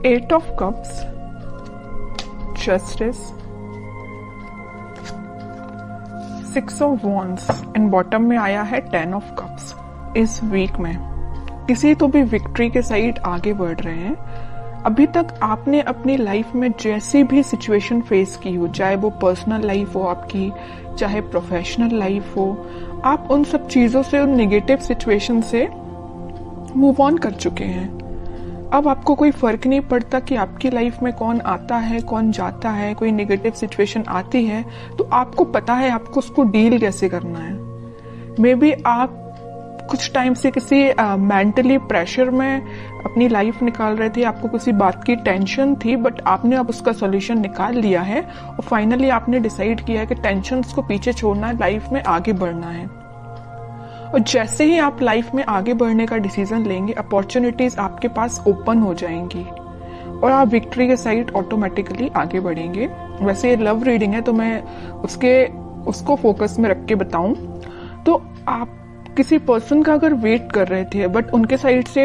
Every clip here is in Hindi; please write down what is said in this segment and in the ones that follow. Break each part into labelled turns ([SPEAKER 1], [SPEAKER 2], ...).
[SPEAKER 1] 8 of Cups, Justice, 6 of Wands and bottom में आया है 10 of Cups। इस वीक में किसी तो भी विक्ट्री के साइड आगे बढ़ रहे हैं। अभी तक आपने अपनी लाइफ में जैसी भी सिचुएशन फेस की हो, चाहे वो पर्सनल लाइफ हो आपकी, चाहे प्रोफेशनल लाइफ हो, आप उन सब चीजों से, उन नेगेटिव सिचुएशन से मूव ऑन कर चुके हैं। अब आपको कोई फर्क नहीं पड़ता कि आपकी लाइफ में कौन आता है, कौन जाता है। कोई नेगेटिव सिचुएशन आती है तो आपको पता है आपको उसको डील कैसे करना है। मे बी आप कुछ टाइम से किसी मेंटली प्रेशर में अपनी लाइफ निकाल रहे थे, आपको किसी बात की टेंशन थी, बट आपने अब उसका सॉल्यूशन निकाल लिया है और फाइनली आपने डिसाइड किया है कि टेंशन्स को पीछे छोड़ना है, लाइफ में आगे बढ़ना है। और जैसे ही आप लाइफ में आगे बढ़ने का डिसीजन लेंगे, अपॉर्चुनिटीज आपके पास ओपन हो जाएंगी और आप विक्ट्री के साइड ऑटोमेटिकली आगे बढ़ेंगे। वैसे ये लव रीडिंग है तो मैं उसको फोकस में रख के बताऊं तो आप किसी पर्सन का अगर वेट कर रहे थे बट उनके साइड से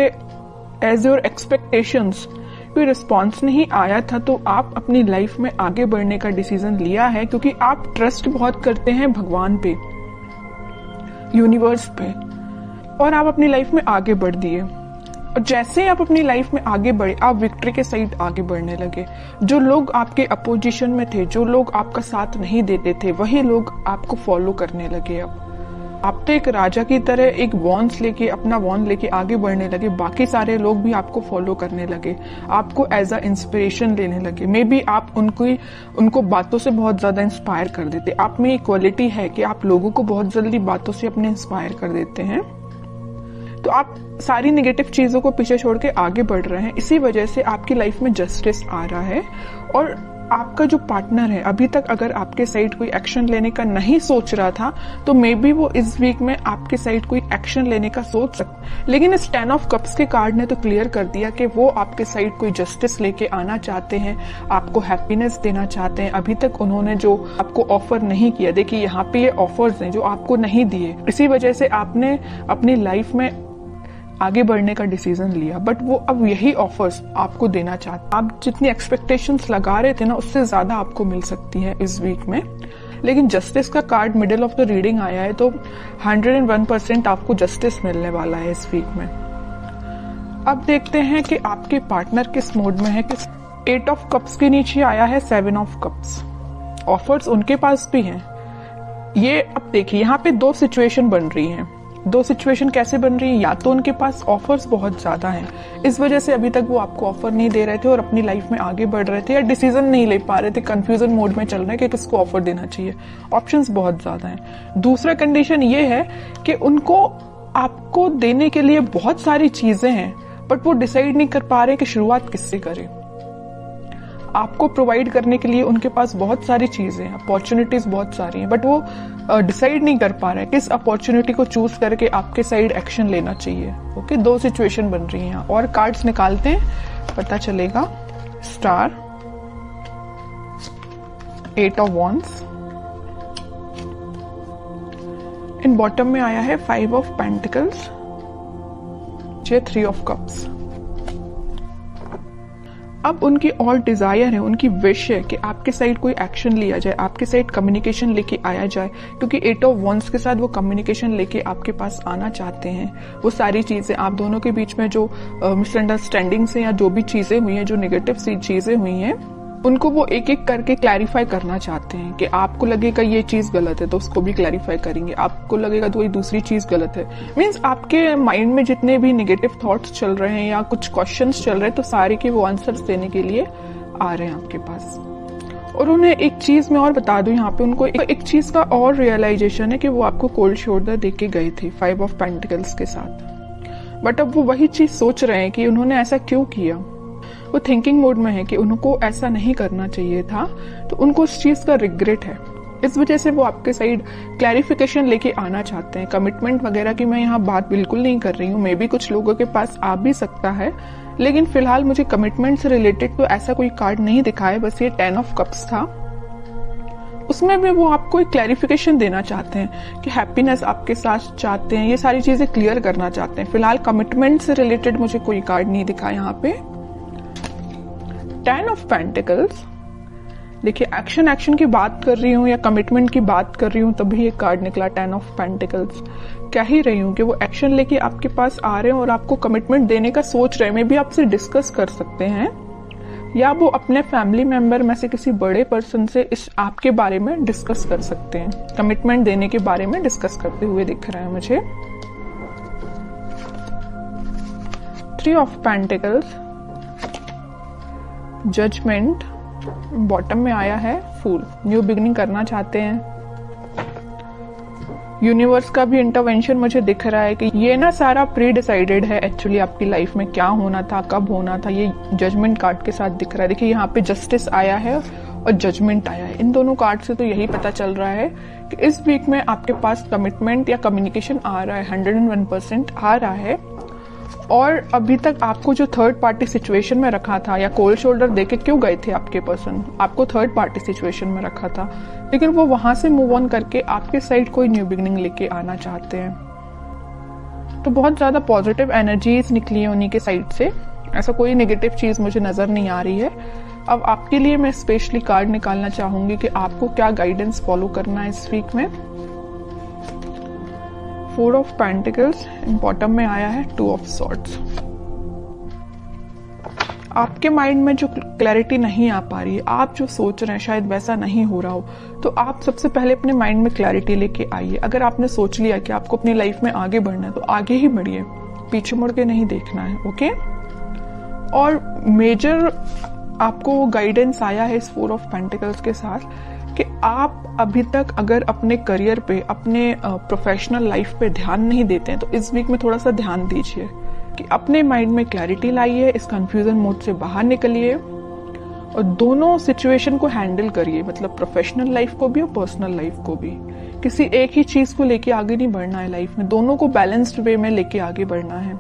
[SPEAKER 1] एज योर एक्सपेक्टेशंस कोई रिस्पॉन्स नहीं आया था, तो आप अपनी लाइफ में आगे बढ़ने का डिसीजन लिया है क्योंकि आप ट्रस्ट बहुत करते हैं भगवान पे, यूनिवर्स पे, और आप अपनी लाइफ में आगे बढ़ दिए। और जैसे ही आप अपनी लाइफ में आगे बढ़े, आप विक्ट्री के साइड आगे बढ़ने लगे। जो लोग आपके अपोजिशन में थे, जो लोग आपका साथ नहीं देते थे, वही लोग आपको फॉलो करने लगे। अब आप तो एक राजा की तरह एक वॉन्स लेके, अपना वॉन्ड लेके आगे बढ़ने लगे। बाकी सारे लोग भी आपको फॉलो करने लगे, आपको एज अ इंस्पिरेशन लेने लगे। मे बी आप उनको बातों से बहुत ज्यादा इंस्पायर कर देते। आप में एक क्वालिटी है कि आप लोगों को बहुत जल्दी बातों से अपने इंस्पायर कर देते हैं। तो आप सारी नेगेटिव चीजों को पीछे छोड़ के आगे बढ़ रहे हैं। इसी वजह से आपकी लाइफ में जस्टिस आ रहा है। और आपका जो पार्टनर है, अभी तक अगर आपके साइड कोई एक्शन लेने का नहीं सोच रहा था तो मे बी वो इस वीक में आपके साइड कोई एक्शन लेने का सोच सकता। लेकिन इस 10 ऑफ कप्स के कार्ड ने तो क्लियर कर दिया कि वो आपके साइड कोई जस्टिस लेके आना चाहते हैं, आपको हैप्पीनेस देना चाहते हैं। अभी तक उन्होंने जो आपको ऑफर नहीं किया, देखिए यहाँ पे ये ऑफर्स हैं जो आपको नहीं दिए, इसी वजह से आपने अपनी लाइफ में आगे बढ़ने का डिसीजन लिया। बट वो अब यही ऑफर्स आपको देना चाहते। आप जितनी एक्सपेक्टेशंस लगा रहे थे ना, उससे ज्यादा आपको मिल सकती है इस वीक में। लेकिन जस्टिस का card middle of the reading आया है तो 101% आपको जस्टिस मिलने वाला है इस वीक में। अब देखते हैं कि आपके पार्टनर किस मोड में है। 8 ऑफ कप्स के नीचे आया है 7 ऑफ कप्स। ऑफर्स उनके पास भी हैं। ये अब देखिए यहाँ पे दो सिचुएशन बन रही हैं। दो सिचुएशन कैसे बन रही है? या तो उनके पास ऑफर्स बहुत ज्यादा हैं, इस वजह से अभी तक वो आपको ऑफर नहीं दे रहे थे और अपनी लाइफ में आगे बढ़ रहे थे, या डिसीजन नहीं ले पा रहे थे, कंफ्यूजन मोड में चल रहे हैं कि किसको ऑफर देना चाहिए। ऑप्शंस बहुत ज्यादा हैं। दूसरा कंडीशन ये है कि उनको आपको देने के लिए बहुत सारी चीजें हैं बट वो डिसाइड नहीं कर पा रहे कि शुरुआत किससे करें। आपको प्रोवाइड करने के लिए उनके पास बहुत सारी चीजें हैं, अपॉर्चुनिटीज बहुत सारी हैं, बट वो डिसाइड नहीं कर पा रहे हैं किस अपॉर्चुनिटी को चूज करके आपके साइड एक्शन लेना चाहिए। ओके, दो सिचुएशन बन रही हैं। और कार्ड्स निकालते हैं, पता चलेगा। Star, 8 of wands, in bottom में आया है 5 ऑफ पेंटिकल्स, 3 ऑफ कप्स। अब उनकी और डिजायर है, उनकी विश है कि आपके साइड कोई एक्शन लिया जाए, आपके साइड कम्युनिकेशन लेके आया जाए, क्योंकि 8 ऑफ वॉन्ड्स के साथ वो कम्युनिकेशन लेके आपके पास आना चाहते हैं। वो सारी चीजें, आप दोनों के बीच में जो मिसअंडरस्टैंडिंग से या जो भी चीजें हुई हैं, जो नेगेटिव सी चीजें हुई हैं, उनको वो एक एक करके क्लैरिफाई करना चाहते हैं। कि आपको लगेगा ये चीज गलत है तो उसको भी क्लैरिफाई करेंगे, आपको लगेगा तो कोई दूसरी चीज गलत है। मीन्स आपके माइंड में जितने भी नेगेटिव थॉट्स चल रहे हैं या कुछ क्वेश्चंस चल रहे हैं, तो सारे के वो आंसर्स देने के लिए आ रहे हैं आपके पास। और उन्हें एक चीज मैं और बता दूं, यहाँ पे उनको एक चीज का और रियलाइजेशन है कि वो आपको कोल्ड शोल्डर दे के गए थे 5 ऑफ पेंटिकल्स के साथ। बट अब वो वही चीज सोच रहे हैं कि उन्होंने ऐसा क्यों किया। वो थिंकिंग मोड में है कि उनको ऐसा नहीं करना चाहिए था, तो उनको उस चीज का रिग्रेट है। इस वजह से वो आपके साइड क्लैरिफिकेशन लेके आना चाहते हैं। कमिटमेंट वगैरह की मैं यहाँ बात बिल्कुल नहीं कर रही हूँ, मे बी कुछ लोगों के पास आ भी सकता है, लेकिन फिलहाल मुझे कमिटमेंट से रिलेटेड तो ऐसा कोई कार्ड नहीं दिखा है। बस ये 10 ऑफ कप्स था, उसमें भी वो आपको एक क्लैरिफिकेशन देना चाहते हैं कि हैप्पीनेस आपके साथ चाहते हैं, ये सारी चीजें क्लियर करना चाहते हैं। फिलहाल कमिटमेंट से रिलेटेड मुझे कोई कार्ड नहीं दिखा यहाँ पे। 10 ऑफ पेंटिकल्स, देखिए एक्शन की बात कर रही हूँ या कमिटमेंट की बात कर रही हूँ तभी ये कार्ड निकला 10 ऑफ पेंटिकल्स। कह ही रही हूँ कि वो एक्शन लेके आपके पास आ रहे हैं और आपको कमिटमेंट देने का सोच रहे हैं। मे भी आपसे डिस्कस कर सकते हैं या वो अपने फैमिली मेंबर में से किसी बड़े पर्सन से इस आपके बारे में डिस्कस कर सकते हैं, कमिटमेंट देने के बारे में डिस्कस करते हुए दिख रहा है मुझे। 3 ऑफ पेंटिकल्स, जजमेंट, बॉटम में आया है फूल, न्यू बिगनिंग करना चाहते हैं। यूनिवर्स का भी इंटरवेंशन मुझे दिख रहा है कि ये ना सारा प्री डिसाइडेड है एक्चुअली आपकी लाइफ में क्या होना था, कब होना था, ये जजमेंट कार्ड के साथ दिख रहा है। देखिए यहाँ पे जस्टिस आया है और जजमेंट आया है। इन दोनों कार्ड से तो यही पता चल रहा है कि इस वीक में आपके पास कमिटमेंट या कम्युनिकेशन आ रहा है, 101% आ रहा है। और अभी तक आपको जो थर्ड पार्टी सिचुएशन में रखा था या कोल्ड शोल्डर देके क्यों गए थे आपके पर्सन, आपको थर्ड पार्टी सिचुएशन में रखा था, लेकिन वो वहां से मूव ऑन करके आपके साइड कोई न्यू बिगनिंग लेके आना चाहते हैं। तो बहुत ज्यादा पॉजिटिव एनर्जीज निकली है उन्हीं के साइड से, ऐसा कोई नेगेटिव चीज मुझे नजर नहीं आ रही है। अब आपके लिए मैं स्पेशली कार्ड निकालना चाहूंगी कि आपको क्या गाइडेंस फॉलो करना है इस वीक में। 4 ऑफ पेंटिकल्स, बॉटम में आया है 2 ऑफ सॉर्ड्स। आपके माइंड में जो क्लैरिटी नहीं आ पा रही है, आप जो सोच रहे हैं शायद वैसा नहीं हो रहा हो, तो आप सबसे पहले अपने माइंड में क्लैरिटी लेके आइए। अगर आपने सोच लिया कि आपको अपनी लाइफ में आगे बढ़ना है तो आगे ही बढ़िए, पीछे मुड़ के नहीं देखना है, ओके। और मेजर आपको गाइडेंस आया है इस 4 ऑफ पेंटिकल्स के साथ कि आप अभी तक अगर अपने करियर पे, अपने प्रोफेशनल लाइफ पे ध्यान नहीं देते हैं तो इस वीक में थोड़ा सा ध्यान दीजिए कि अपने माइंड में क्लैरिटी लाइए, इस कंफ्यूजन मोड से बाहर निकलिए और दोनों सिचुएशन को हैंडल करिए, मतलब प्रोफेशनल लाइफ को भी और पर्सनल लाइफ को भी। किसी एक ही चीज को लेके आगे नहीं बढ़ना है लाइफ में, दोनों को बैलेंस्ड वे में लेके आगे बढ़ना है।